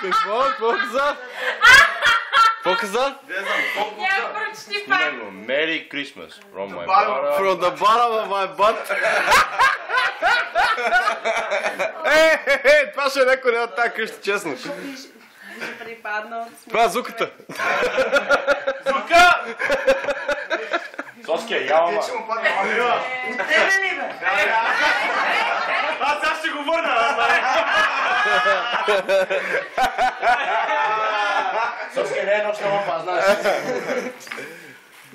Какво каза? Какво каза? Няма прочти пак. Merry Christmas from my bottom. From the bottom of my butt. Това ще е някой не от тази къща, честно. Това е зуката. Зука! Соския, яла, ма. От тебе ли, бе? Аз сега ще го върна, Соския не е нощна лампа, знаеш.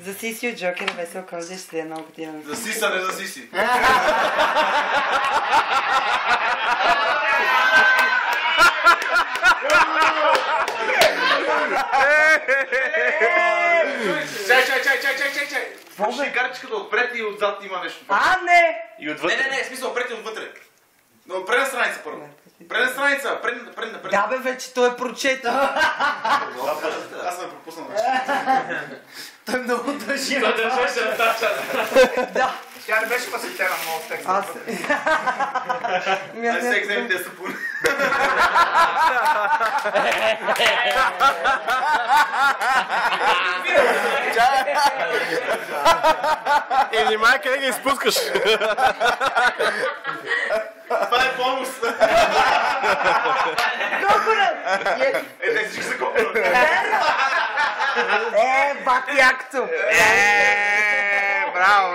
За Сиси от Джокер весел Коледа ще е много година. За Сиса, не за Сиси. Чай. Фуши карчката отпред и отзад има нещо. А, не! И отвътре. Не, смисъл отпред и отвътре. Но предна страница първо. Предна страница, предна. Да бе, вече той е прочета. Аз съм пропуснал. Той много държи. Той държеше на тази част. Да. Тя не беше посетена много в текста. Аз... Ай се екземите са пуни. И внимай къде ги изпускаш. Това е бонус. Коконът! Те всички са коконът. Бак якто! Браво.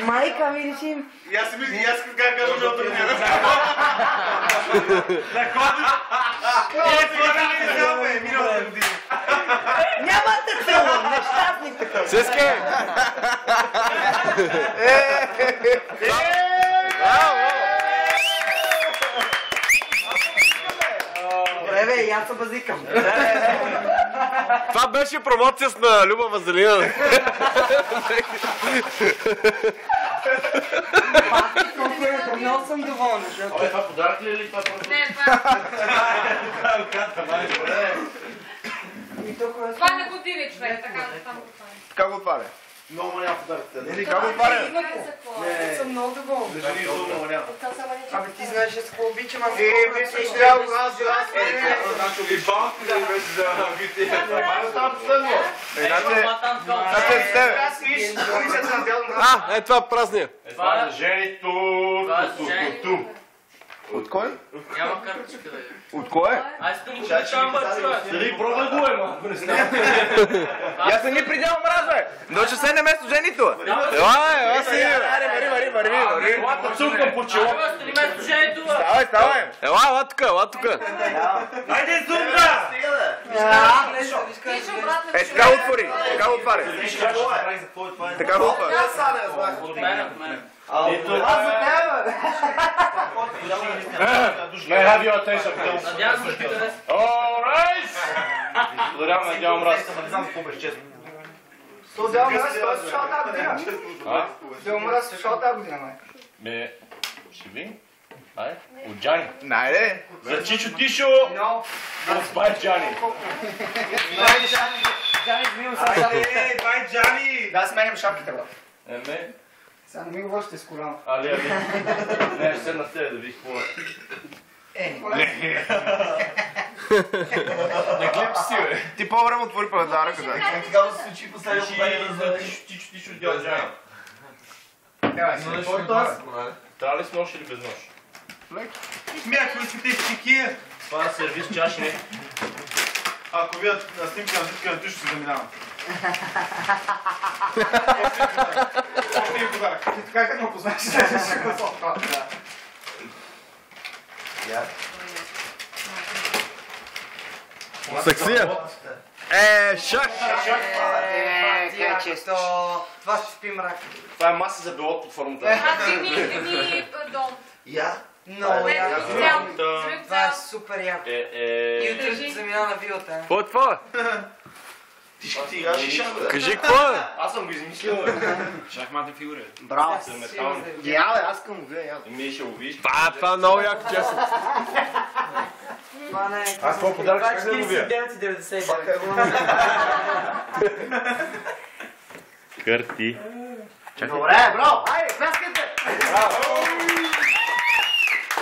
Майка, видиш им. И аз си мисля, и аз как кажа от турнира. На миналата година. Няма да целувам, нещастник такъв. Сеске! Браво! Добре бе, и аз се базикам. Това беше промоция на Люба Вазелина. Много съм доволна. Това подарък ли е или това просто? Не, това не го диви човек, така да там го прави. Как го отваря? Много няма подаръците. Как го отваря? Не, съм много доволна. Много няма. Абе ти знаеш, аз го обичам, аз Мисля, че трябва аз. И банки да беше за гития. Това последно. Е това празния. Това е за Жени ту. От кой? Няма картичка да е. От кой? Аз искам да чакам бърчува. Дали пробвай го е, ма. Аз не ни придял мраз, бе! Доче се не место женито! Ела си! Върви! Лата цукам по чело. Аз не ме служение това. Ставай! Ела тук! Айде зумка! Така отвори! Така го отваря! May I have your attention, please? Надявам се, че да Alright! Благодаря, надявам раз. Ме... Ще ви? Ай? От Джани. Найде! За Чичо Тишо! От Бай Джани. Бай Джани! Да, сменям шапките, бе. Еме? Сега не ми го вършите с коляно. Али. Не, ще седна с тебе да видиш какво е. Не гледаш си, бе. Ти по-време отвори паведара, къде? Така да се случи последното За Чичо Тишо от Джани. Трябва ли с нож или без нож? Ако искате стихия. Това е сервис чаш, не. Ако видят на снимка на всички на тишо, се заминавам. Още един подарък. Ти така как ме познаеш, ще го слова. Саксия! Шак! Често. Това ще спи мрак. Това е маса за белот под формата. Ми дом. Много яко. Това е супер яко. И Е... утре ще замина на вилата. Какво е това? Ти играш и шах, бе. Кажи какво е? Аз съм го измислил, бе. Шахматни фигури. Браво. За метални. Яле, аз искам го видя. Ми ще го видиш. Това е много яко, честно. Това не е... Аз какво подарък как да го видя? 49,99. Кърти. Добре, браво! Айде, пляскайте!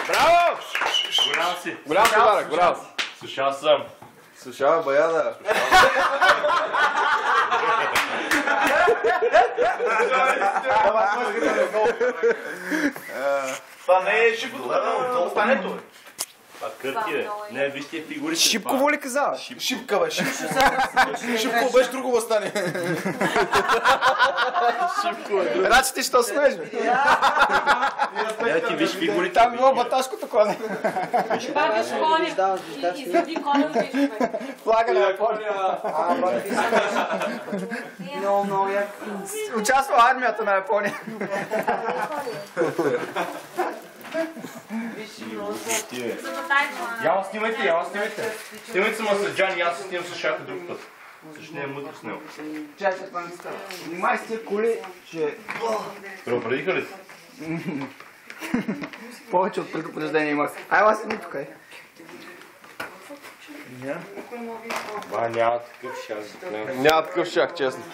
Браво! Голям си. Голям подарък, браво! Слушал съм. Слушава баяда. Това не е шипото на остането. А кърти, бе. Не, вижте фигурите. Шипково ли каза? Шипка, бе. Шипково беше друго въстане. Шипко е. Рачи ти що смееш, бе? Не, ти виж фигурите. Там било баташкото коне. Бавиш коня и извади коня да виж. Флага на Япония. Много як. Участва армията на Япония. Я снимайте, я снимайте. Снимайте само с Джани, аз снимам с Шака друг път. Също не е мъдър с него. Чакай, това не става. Внимай с тия коли, че... Преопредиха ли? Повече от предупреждение имах. Ай, ела си ми тук, е. Няма такъв шак. Няма такъв шак, честно.